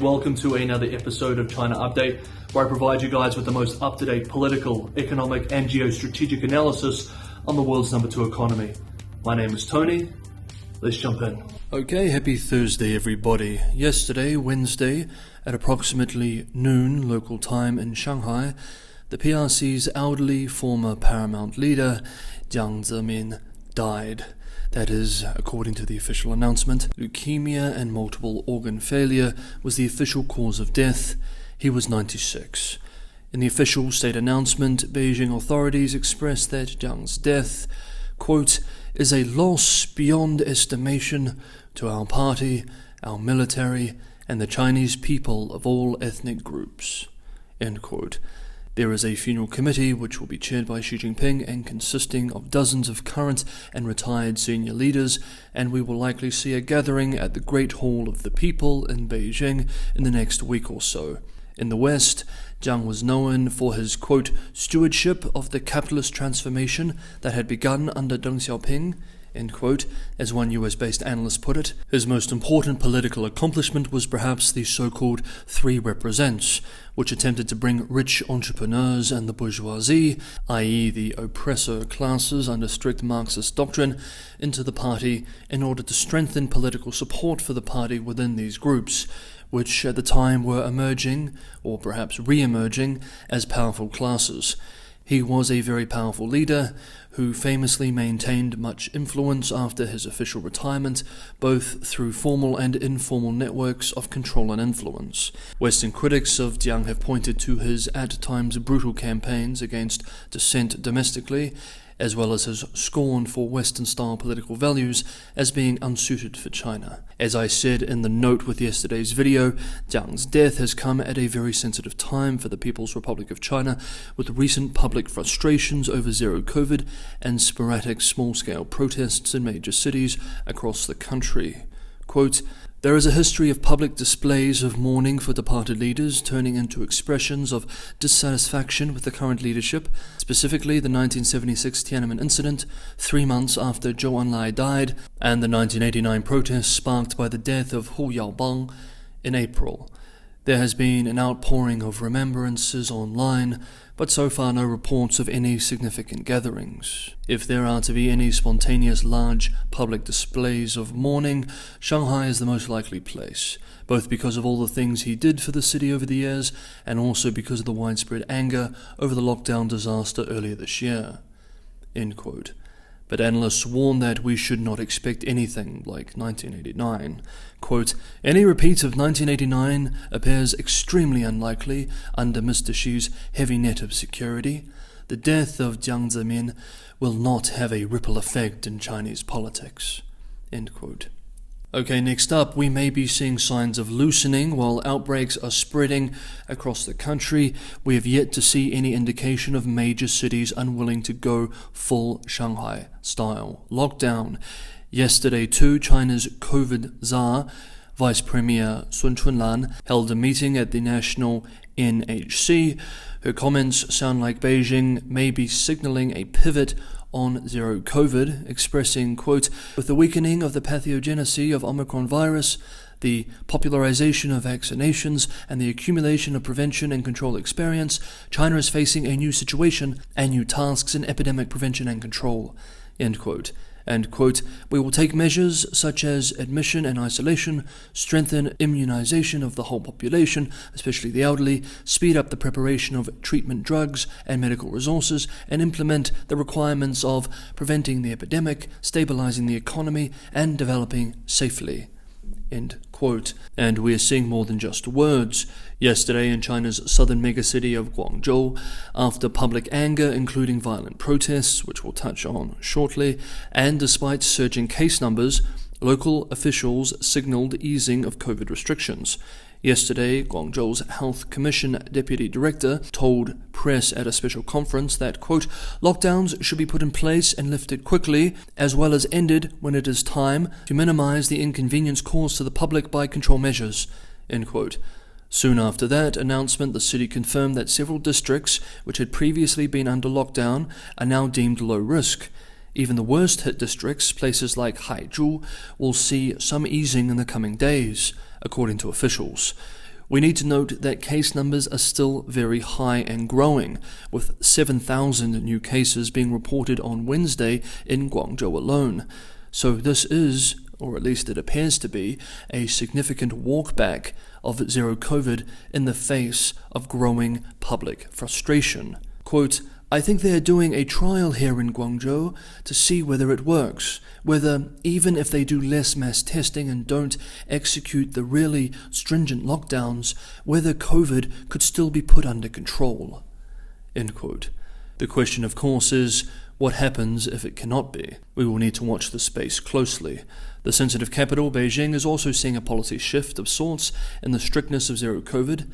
Welcome to another episode of China Update, where I provide you guys with the most up-to-date political, economic and geostrategic analysis on the world's number 2 economy. My name is Tony. Let's jump in. Okay, happy Thursday everybody. Yesterday, Wednesday, at approximately noon local time in Shanghai, the PRC's elderly former paramount leader, Jiang Zemin, died. That is, according to the official announcement, leukemia and multiple organ failure was the official cause of death. He was 96. In the official state announcement, Beijing authorities expressed that Jiang's death, quote, is a loss beyond estimation to our party, our military, and the Chinese people of all ethnic groups, end quote. There is a funeral committee which will be chaired by Xi Jinping and consisting of dozens of current and retired senior leaders, and we will likely see a gathering at the Great Hall of the People in Beijing in the next week or so. In the West, Jiang was known for his, quote, stewardship of the capitalist transformation that had begun under Deng Xiaoping, end quote, as one US-based analyst put it. His most important political accomplishment was perhaps the so-called Three Represents, which attempted to bring rich entrepreneurs and the bourgeoisie, i.e. the oppressor classes under strict Marxist doctrine, into the party in order to strengthen political support for the party within these groups, which at the time were emerging, or perhaps re-emerging, as powerful classes. He was a very powerful leader who famously maintained much influence after his official retirement, both through formal and informal networks of control and influence. Western critics of Jiang have pointed to his at times brutal campaigns against dissent domestically, as well as his scorn for Western-style political values as being unsuited for China. As I said in the note with yesterday's video, Jiang's death has come at a very sensitive time for the People's Republic of China, with recent public frustrations over zero COVID and sporadic small-scale protests in major cities across the country. Quote, there is a history of public displays of mourning for departed leaders turning into expressions of dissatisfaction with the current leadership, specifically the 1976 Tiananmen incident, 3 months after Zhou Enlai died, and the 1989 protests sparked by the death of Hu Yaobang in April. There has been an outpouring of remembrances online, but so far no reports of any significant gatherings. If there are to be any spontaneous large public displays of mourning, Shanghai is the most likely place, both because of all the things he did for the city over the years, and also because of the widespread anger over the lockdown disaster earlier this year. End quote. But analysts warn that we should not expect anything like 1989. Quote, any repeat of 1989 appears extremely unlikely under Mr. Xi's heavy net of security. The death of Jiang Zemin will not have a ripple effect in Chinese politics. End quote. Okay, next up, we may be seeing signs of loosening while outbreaks are spreading across the country. We have yet to see any indication of major cities unwilling to go full Shanghai-style lockdown. Yesterday, too, China's COVID czar, Vice Premier Sun Chunlan, held a meeting at the National NHC. Her comments sound like Beijing may be signaling a pivot on zero COVID, expressing, quote, with the weakening of the pathogenicity of Omicron virus, the popularization of vaccinations, and the accumulation of prevention and control experience, China is facing a new situation and new tasks in epidemic prevention and control, end quote. And, quote, we will take measures such as admission and isolation, strengthen immunization of the whole population, especially the elderly, speed up the preparation of treatment drugs and medical resources, and implement the requirements of preventing the epidemic, stabilizing the economy, and developing safely. End quote. And we are seeing more than just words. Yesterday in China's southern megacity of Guangzhou, after public anger, including violent protests, which we'll touch on shortly, and despite surging case numbers, local officials signaled easing of COVID restrictions. Yesterday, Guangzhou's Health Commission Deputy Director told press at a special conference that, quote, lockdowns should be put in place and lifted quickly, as well as ended when it is time to minimize the inconvenience caused to the public by control measures, end quote. Soon after that announcement, the city confirmed that several districts, which had previously been under lockdown, are now deemed low risk. Even the worst-hit districts, places like Haizhu, will see some easing in the coming days, according to officials. We need to note that case numbers are still very high and growing, with 7,000 new cases being reported on Wednesday in Guangzhou alone. So this is, or at least it appears to be, a significant walk back of zero COVID in the face of growing public frustration. Quote, I think they are doing a trial here in Guangzhou to see whether it works, whether even if they do less mass testing and don't execute the really stringent lockdowns, whether COVID could still be put under control. End quote. The question, of course, is what happens if it cannot be? We will need to watch the space closely. The sensitive capital, Beijing, is also seeing a policy shift of sorts in the strictness of zero COVID,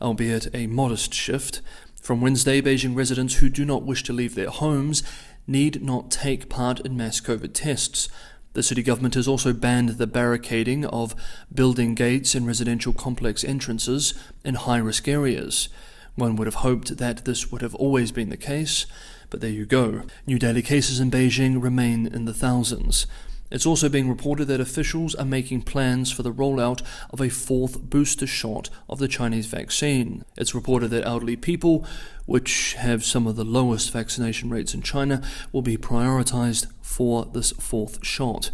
albeit a modest shift. From Wednesday, Beijing residents who do not wish to leave their homes need not take part in mass COVID tests. The city government has also banned the barricading of building gates and residential complex entrances in high-risk areas. One would have hoped that this would have always been the case, but there you go. New daily cases in Beijing remain in the thousands. It's also being reported that officials are making plans for the rollout of a fourth booster shot of the Chinese vaccine. It's reported that elderly people, which have some of the lowest vaccination rates in China, will be prioritized for this fourth shot.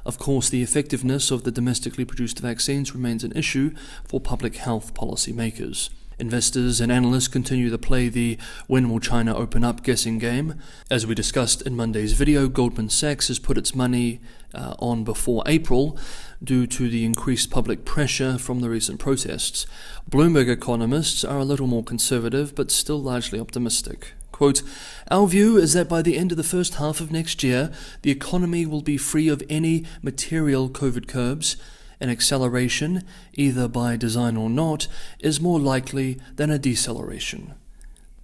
Of course, the effectiveness of the domestically produced vaccines remains an issue for public health policymakers. Investors and analysts continue to play the when will China open up guessing game. As we discussed in Monday's video, Goldman Sachs has put its money on before April due to the increased public pressure from the recent protests. Bloomberg economists are a little more conservative but still largely optimistic. Quote, our view is that by the end of the first half of next year, the economy will be free of any material COVID curbs. An acceleration, either by design or not, is more likely than a deceleration.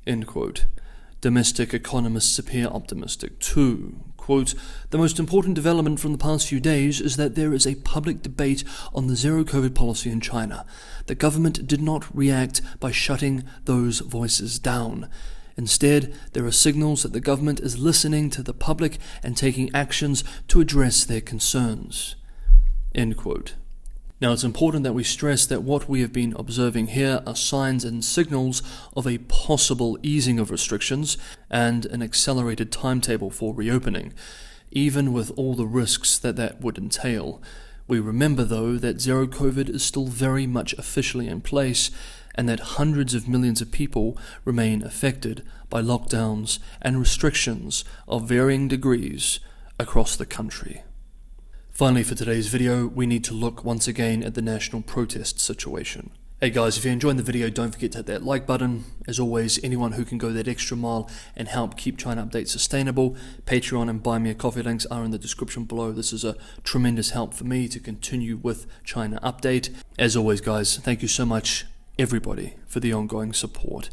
End quote. Domestic economists appear optimistic too. Quote, the most important development from the past few days is that there is a public debate on the zero COVID policy in China. The government did not react by shutting those voices down. Instead, there are signals that the government is listening to the public and taking actions to address their concerns. End quote. Now, it's important that we stress that what we have been observing here are signs and signals of a possible easing of restrictions and an accelerated timetable for reopening, even with all the risks that would entail. We remember, though, that zero COVID is still very much officially in place and that hundreds of millions of people remain affected by lockdowns and restrictions of varying degrees across the country. Finally, for today's video, we need to look once again at the national protest situation. Hey guys, if you're enjoying the video, don't forget to hit that like button. As always, anyone who can go that extra mile and help keep China Update sustainable, Patreon and Buy Me a Coffee links are in the description below. This is a tremendous help for me to continue with China Update. As always, guys, thank you so much, everybody, for the ongoing support.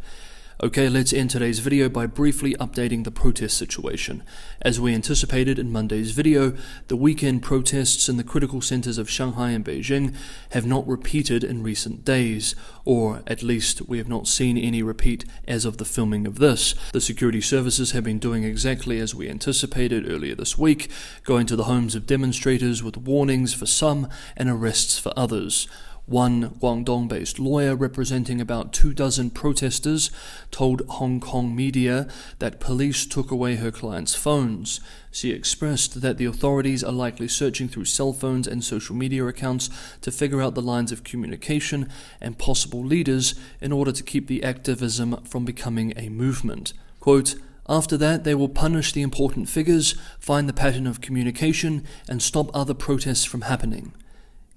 Okay, let's end today's video by briefly updating the protest situation. As we anticipated in Monday's video, the weekend protests in the critical centers of Shanghai and Beijing have not repeated in recent days, or at least we have not seen any repeat as of the filming of this. The security services have been doing exactly as we anticipated earlier this week, going to the homes of demonstrators with warnings for some and arrests for others. One Guangdong-based lawyer representing about 24 protesters told Hong Kong media that police took away her client's phones. She expressed that the authorities are likely searching through cell phones and social media accounts to figure out the lines of communication and possible leaders in order to keep the activism from becoming a movement. Quote, after that, they will punish the important figures, find the pattern of communication, and stop other protests from happening.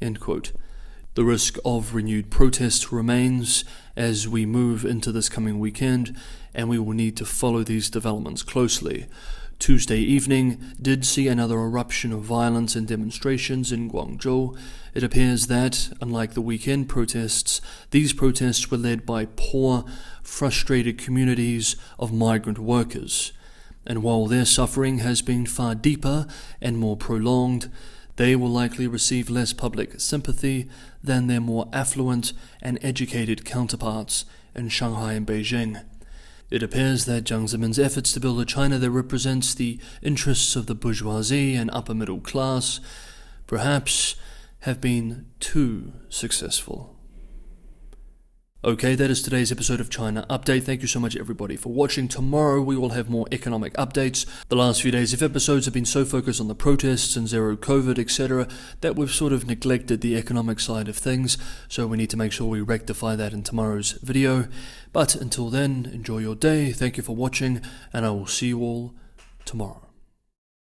End quote. The risk of renewed protests remains as we move into this coming weekend, and we will need to follow these developments closely. Tuesday evening did see another eruption of violence and demonstrations in Guangzhou. It appears that, unlike the weekend protests, these protests were led by poor, frustrated communities of migrant workers. And while their suffering has been far deeper and more prolonged, they will likely receive less public sympathy than their more affluent and educated counterparts in Shanghai and Beijing. It appears that Jiang Zemin's efforts to build a China that represents the interests of the bourgeoisie and upper middle class perhaps have been too successful. Okay, that is today's episode of China Update. Thank you so much, everybody, for watching. Tomorrow we will have more economic updates. The last few days of episodes have been so focused on the protests and zero COVID, etc., that we've sort of neglected the economic side of things. So we need to make sure we rectify that in tomorrow's video. But until then, enjoy your day. Thank you for watching, and I will see you all tomorrow.